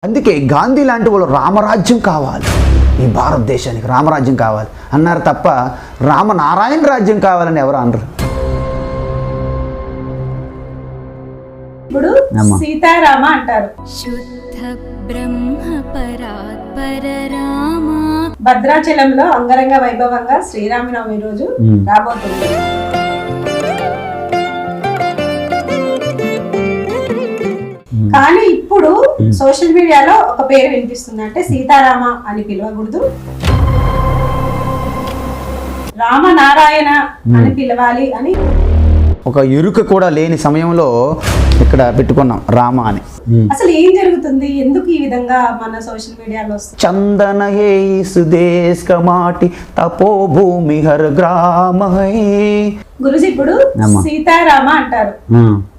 అందుకే గాంధీ లాంటి వాళ్ళు రామరాజ్యం కావాలి, ఈ భారతదేశానికి రామరాజ్యం కావాలి అన్నారు తప్ప రామనారాయణ రాజ్యం కావాలని ఎవరు అనరు. ఇప్పుడు సీతారామ అంటారు. శుద్ధ బ్రహ్మ పరాత్పర రామ. భద్రాచలంలో అంగరంగ వైభవంగా శ్రీరామనవమి రోజు రాబోతుంది. కానీ ఇప్పుడు సోషల్ మీడియాలో ఒక పేరు వినిపిస్తుంది, అంటే సీతారామ అని పిలవకూడదు, రామనారాయణ అని పిలవాలి అని. ఒక ఇరుక కూడా లేని సమయంలో ఇక్కడ పెట్టుకున్నాం రామ అని. అసలు ఏం జరుగుతుంది, ఎందుకు ఈ విధంగా మన సోషల్ మీడియాలో వస్తుంది? చందన హే సుదేశ్ కమాటి తపో భూమి హర్ గ్రామ హై. గురుజీ ఇప్పుడు సీతారామ అంటారు.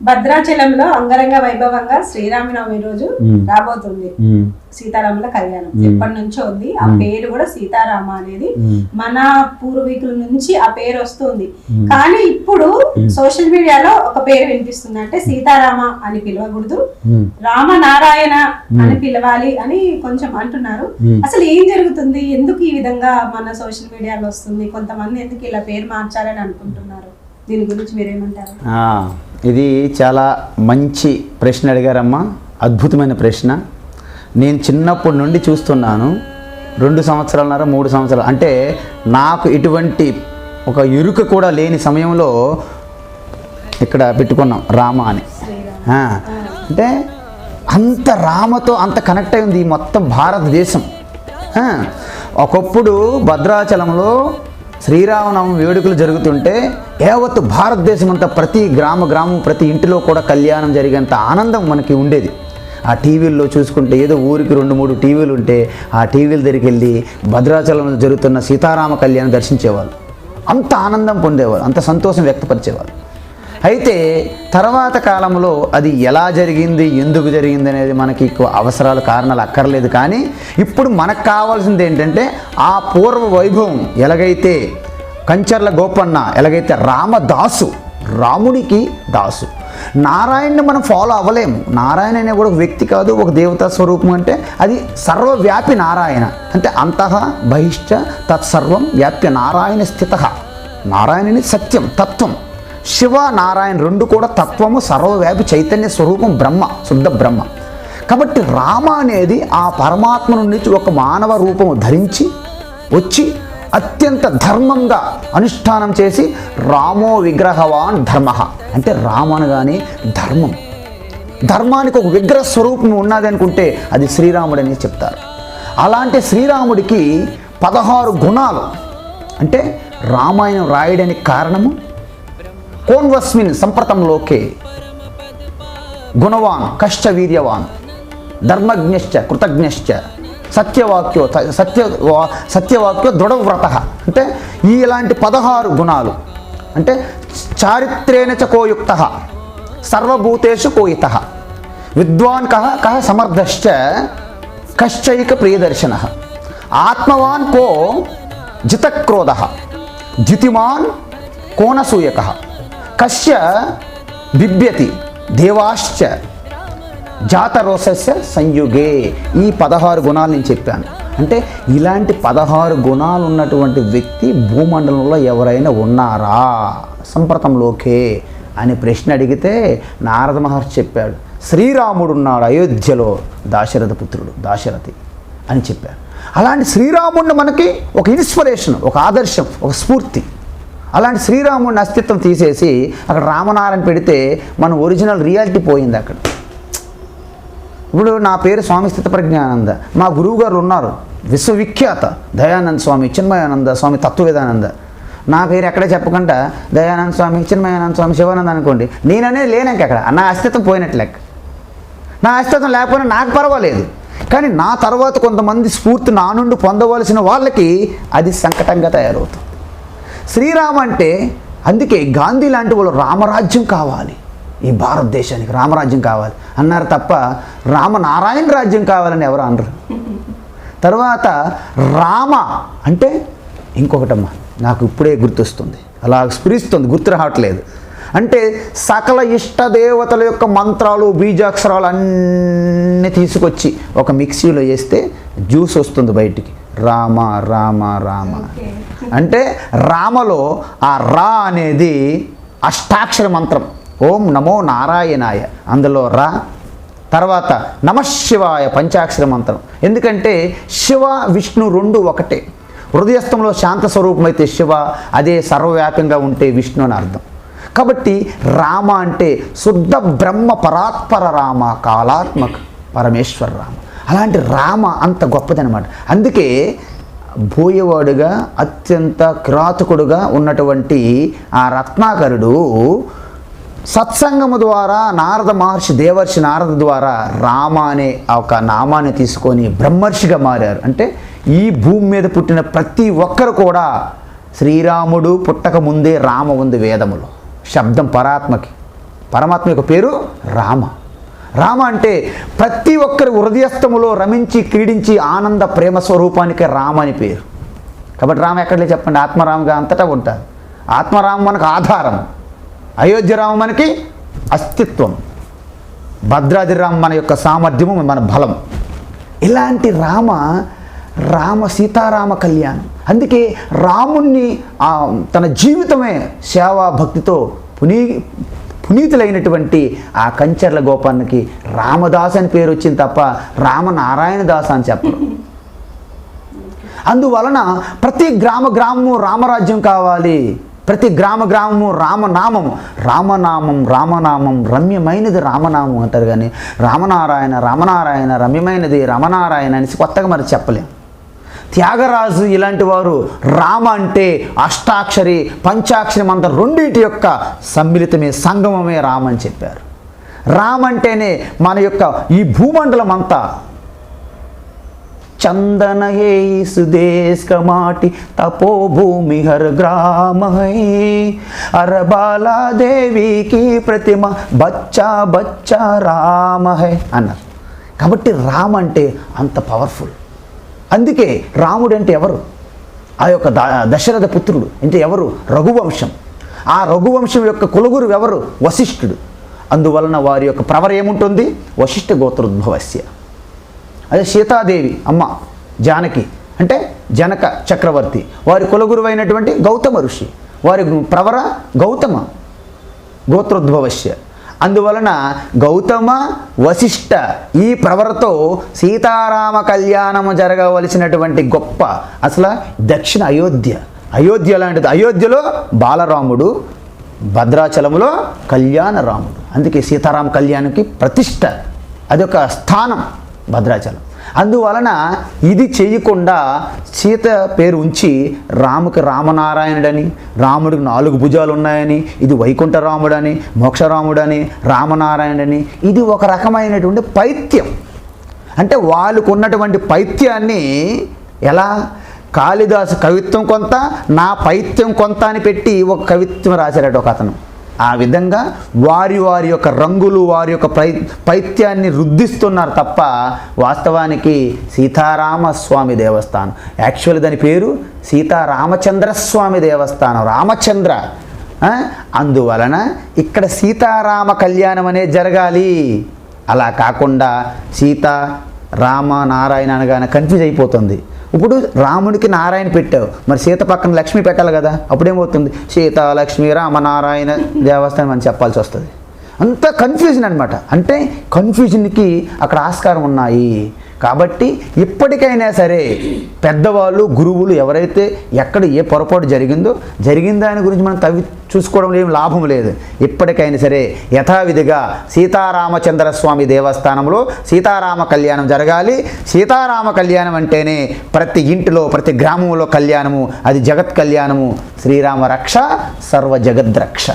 భద్రాచలంలో అంగరంగ వైభవంగా శ్రీరామనవమి రోజు రాబోతుంది సీతారాముల కళ్యాణం. ఎప్పటి నుంచో ఉంది ఆ పేరు కూడా సీతారామ అనేది, మన పూర్వీకుల నుంచి ఆ పేరు వస్తుంది. కానీ ఇప్పుడు సోషల్ మీడియాలో ఒక పేరు వినిపిస్తుంది, అంటే సీతారామ అని పిలవకూడదు, రామనారాయణ అని పిలవాలి అని కొంచెం అంటున్నారు. అసలు ఏం జరుగుతుంది, ఎందుకు ఈ విధంగా మన సోషల్ మీడియాలో వస్తుంది? కొంతమంది ఎందుకు ఇలా పేరు మార్చాలని అనుకుంటున్నారు, దీని గురించి మీరేమంటారు? ఇది చాలా మంచి ప్రశ్న అడిగారమ్మా, అద్భుతమైన ప్రశ్న. నేను చిన్నప్పటి నుండి చూస్తున్నాను, 2 సంవత్సరాలన్నర 3 సంవత్సరాలు, అంటే నాకు ఇటువంటి ఒక ఇరుక కూడా లేని సమయంలో ఇక్కడ పెట్టుకున్నాం రామ అని. అంటే అంత రామతో అంత కనెక్ట్ అయింది ఈ మొత్తం భారతదేశం. ఒకప్పుడు భద్రాచలంలో శ్రీరామనవమి వేడుకలు జరుగుతుంటే యావత్తు భారతదేశం అంతా ప్రతి గ్రామం ప్రతి ఇంటిలో కూడా కళ్యాణం జరిగేంత ఆనందం మనకి ఉండేది. ఆ టీవీల్లో చూసుకుంటే ఏదో ఊరికి 2-3 టీవీలు ఉంటే ఆ టీవీల దగ్గరికి వెళ్ళి భద్రాచలంలో జరుగుతున్న సీతారామ కళ్యాణం దర్శించేవాళ్ళు. అంత ఆనందం పొందేవాళ్ళు, అంత సంతోషం వ్యక్తపరిచేవాళ్ళు. అయితే తర్వాత కాలంలో అది ఎలా జరిగింది, ఎందుకు జరిగింది అనేది మనకి ఎక్కువ అవసరాలు కారణాలు అక్కర్లేదు. కానీ ఇప్పుడు మనకు కావాల్సింది ఏంటంటే ఆ పూర్వ వైభవం. ఎలాగైతే కంచర్ల గోపన్న, ఎలాగైతే రామదాసు, రాముడికి దాసు. నారాయణని మనం ఫాలో అవ్వలేము. నారాయణ అనే కూడా ఒక వ్యక్తి కాదు, ఒక దేవతా స్వరూపం. అంటే అది సర్వవ్యాపి నారాయణ, అంటే అంతః బహిష్ట తత్సర్వం వ్యాప్య నారాయణ స్థిత. నారాయణని సత్యం, తత్వం. శివ నారాయణ 2 కూడా తత్వము, సర్వవ్యాపి చైతన్య స్వరూపం, బ్రహ్మ, శుద్ధ బ్రహ్మ. కాబట్టి రామ అనేది ఆ పరమాత్మ నుంచి ఒక మానవ రూపం ధరించి వచ్చి అత్యంత ధర్మంగా అనుష్ఠానం చేసి రామో విగ్రహవాన్ ధర్మ, అంటే రామను కానీ ధర్మం. ధర్మానికి ఒక విగ్రహ స్వరూపం ఉన్నది అనుకుంటే అది శ్రీరాముడని చెప్తారు. అలాంటి శ్రీరాముడికి 16 గుణాలు. అంటే రామాయణం రాయడానికి కారణము కోన్వస్మిన్ సంప్రతంలోకే గుణవాన్ కష్ట వీర్యవాన్ ధర్మజ్ఞశ్చ కృతజ్ఞశ్చ సత్యవాక్యో దృఢవ్రత. అంటే ఇలాంటి 16 గుణాలు. అంటే చారిత్రేణ చ కోయుక్త సర్వభూతేషు కోయిత విద్వాన్ కహ సమర్థశ్చ కశ్చైక ప్రియదర్శన ఆత్మవాన్ కో జితక్రోధ జితిమాన్ కోనసూయక కశ్య బిభ్యతి దేవాశ్చ జాతరోసస్య సంయుగే. ఈ 16 గుణాలు నేను చెప్పాను. అంటే ఇలాంటి 16 గుణాలు ఉన్నటువంటి వ్యక్తి భూమండలంలో ఎవరైనా ఉన్నారా సంప్రతంలోకే అని ప్రశ్న అడిగితే నారద మహర్షి చెప్పాడు, శ్రీరాముడు ఉన్నాడు అయోధ్యలో, దాశరథ పుత్రుడు దాశరథి అని చెప్పారు. అలాంటి శ్రీరాముడిని మనకి ఒక ఇన్స్పిరేషన్, ఒక ఆదర్శం, ఒక స్ఫూర్తి. అలాంటి శ్రీరాముడిని అస్తిత్వం తీసేసి అక్కడ రామనారాయణ పెడితే మన ఒరిజినల్ రియాలిటీ పోయింది అక్కడ. ఇప్పుడు నా పేరు స్వామి స్థిత ప్రజ్ఞానంద, మా గురువు గారు ఉన్నారు విశ్వవిఖ్యాత దయానంద స్వామి, చిన్మయానంద స్వామి, తత్వవేదానంద. నా పేరు ఎక్కడే చెప్పకుండా దయానంద స్వామి, చిన్మయానంద స్వామి, శివానంద అనుకోండి, నేననే లేనాక అక్కడ నా అస్తిత్వం పోయినట్లు లెక్క. నా అస్తిత్వం లేకపోయినా నాకు పర్వాలేదు, కానీ నా తర్వాత కొంతమంది స్ఫూర్తి నా నుండి పొందవలసిన వాళ్ళకి అది సంకటంగా తయారవుతుంది. శ్రీరామ అంటే అందుకే గాంధీ లాంటి వాళ్ళు రామరాజ్యం కావాలి, ఈ భారతదేశానికి రామరాజ్యం కావాలి అన్నారు తప్ప రామనారాయణ రాజ్యం కావాలని ఎవరు అనరు. తర్వాత రామ అంటే ఇంకొకటమ్మా, నాకు ఇప్పుడే గుర్తొస్తుంది, అలా స్ఫురిస్తుంది, గుర్తు రావట్లేదు. అంటే సకల ఇష్ట దేవతల యొక్క మంత్రాలు బీజాక్షరాలు అన్నీ తీసుకొచ్చి ఒక మిక్సీలో వేస్తే జ్యూస్ వస్తుంది బయటికి. రామ రామ రామ అంటే రామలో ఆ రా అనేది అష్టాక్షర మంత్రం. ఓం నమో నారాయణాయ అందులో రా, తర్వాత నమశివాయ పంచాక్షర మంత్రం. ఎందుకంటే శివ విష్ణు రెండు ఒకటే. హృదయస్థంలో శాంత స్వరూపమైతే శివ, అదే సర్వవ్యాప్యంగా ఉంటే విష్ణు అని అర్థం. కాబట్టి రామ అంటే శుద్ధ బ్రహ్మ పరాత్పర రామ, కాలాత్మక పరమేశ్వర రామ. అలాంటి రామ అంత గొప్పదనమాట. అందుకే బోయవాడుగా అత్యంత కిరాతకుడుగా ఉన్నటువంటి ఆ రత్నాకరుడు సత్సంగము ద్వారా నారద మహర్షి దేవర్షి నారద ద్వారా రామ అనే ఒక నామాన్ని తీసుకొని బ్రహ్మర్షిగా మారారు. అంటే ఈ భూమి మీద పుట్టిన ప్రతి ఒక్కరు కూడా శ్రీరాముడు పుట్టక ముందే రామ ఉంది వేదములో. శబ్దం పరాత్మకి, పరమాత్మ యొక్క పేరు రామ. రామ అంటే ప్రతి ఒక్కరి హృదయస్థములో రమించి క్రీడించి ఆనంద ప్రేమ స్వరూపానికి రామ అని పేరు. కాబట్టి రామ ఎక్కడలే చెప్పండి, ఆత్మరాముగా అంతటా ఉంటారు. ఆత్మరామ మనకు ఆధారం, అయోధ్య రామ మనకి అస్తిత్వం, భద్రాద్రి రామ మన యొక్క సామర్థ్యము, మన బలం. ఇలాంటి రామ సీతారామ కళ్యాణం. అందుకే రాముణ్ణి తన జీవితమే సేవా భక్తితో పునీతులైనటువంటి ఆ కంచర్ల గోపానికి రామదాస్ అని పేరు వచ్చింది తప్ప రామనారాయణ దాస్ అని చెప్పరు. అందువలన ప్రతి గ్రామము రామరాజ్యం కావాలి, ప్రతి గ్రామము రామనామం రమ్యమైనది రామనామం అంటారు. కానీ రామనారాయణ రమ్యమైనది రామనారాయణ అనేసి కొత్తగా మరి చెప్పలేం. త్యాగరాజు ఇలాంటి వారు రామ అంటే అష్టాక్షరి పంచాక్షరి మంత్రం రెండింటి యొక్క సమ్మిళితమే, సంగమమే రామ అని చెప్పారు. రామ అంటేనే మన యొక్క ఈ భూమండలం అంతా చందన హే సుదేశ్ కమాటి తపోభూమి హర్ గ్రామ హై అరబాలా దేవికి ప్రతిమ బచ్చా బచ్చా రామ హై అన్నారు. కాబట్టి రామ అంటే అంత పవర్ఫుల్. అందుకే రాముడు అంటే ఎవరు? ఆ యొక్క దశరథ పుత్రుడు అంటే ఎవరు? రఘువంశం. ఆ రఘువంశం యొక్క కులగురు ఎవరు? వశిష్ఠుడు. అందువలన వారి యొక్క ప్రవర ఏముంటుంది? వశిష్ఠ గోత్రోద్భవస్య. అదే సీతాదేవి అమ్మ జానకి అంటే జనక చక్రవర్తి, వారి కులగురు అయినటువంటి గౌతమ ఋషి, వారి ప్రవర గౌతమ గోత్రోద్భవస్య. అందువలన గౌతమ వశిష్ఠ ఈ ప్రవరతో సీతారామ కళ్యాణము జరగవలసినటువంటి గొప్ప అసలు దక్షిణ అయోధ్య లాంటిది. అయోధ్యలో బాలరాముడు, భద్రాచలంలో కళ్యాణ రాముడు. అందుకే సీతారామ కళ్యాణానికి ప్రతిష్ట, అదొక స్థానం భద్రాచలం. అందువలన ఇది చేయకుండా సీత పేరు ఉంచి రాముకి రామనారాయణుడని, రాముడికి 4 భుజాలు ఉన్నాయని, ఇది వైకుంఠ రాముడని, మోక్షరాముడని, రామనారాయణుడని, ఇది ఒక రకమైనటువంటి పైత్యం. అంటే వాళ్ళకు ఉన్నటువంటి పైత్యాన్ని ఎలా కాళిదాసు కవిత్వం కొంత, నా పైత్యం కొంత అని పెట్టి ఒక కవిత్వం రాశారట ఒక అతను. ఆ విధంగా వారి యొక్క రంగులు, వారి యొక్క పైత్యాన్ని రుద్దిస్తున్నారు తప్ప వాస్తవానికి సీతారామస్వామి దేవస్థానం, యాక్చువల్లీ దాని పేరు సీతారామచంద్రస్వామి దేవస్థానం, రామచంద్ర. అందువలన ఇక్కడ సీతారామ కళ్యాణం అనేది జరగాలి. అలా కాకుండా సీత రామ నారాయణ అనగానే కన్ఫ్యూజ్ అయిపోతుంది. ఇప్పుడు రాముడికి నారాయణ పెట్టావు, మరి సీత పక్కన లక్ష్మి పెట్టాలి కదా, అప్పుడేమవుతుంది? సీత లక్ష్మి రామనారాయణ దేవస్థానం అని చెప్పాల్సి వస్తుంది. అంత కన్ఫ్యూజన్ అనమాట. అంటే కన్ఫ్యూజన్కి అక్కడ ఆస్కారం ఉన్నాయి. కాబట్టి ఇప్పటికైనా సరే పెద్దవాళ్ళు, గురువులు ఎవరైతే ఎక్కడ ఏ పొరపాటు జరిగిన దాని గురించి మనం తవ్వి చూసుకోవడంలో ఏం లాభం లేదు. ఇప్పటికైనా సరే యథావిధిగా సీతారామచంద్ర స్వామి దేవస్థానంలో సీతారామ కళ్యాణం జరగాలి. సీతారామ కళ్యాణం అంటేనే ప్రతి ఇంటిలో, ప్రతి గ్రామంలో కళ్యాణము, అది జగత్ కళ్యాణము. శ్రీరామ రక్ష సర్వ జగద్రక్ష.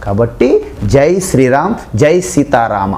కాబట్టి జై శ్రీరామ్, జై సీతారామ.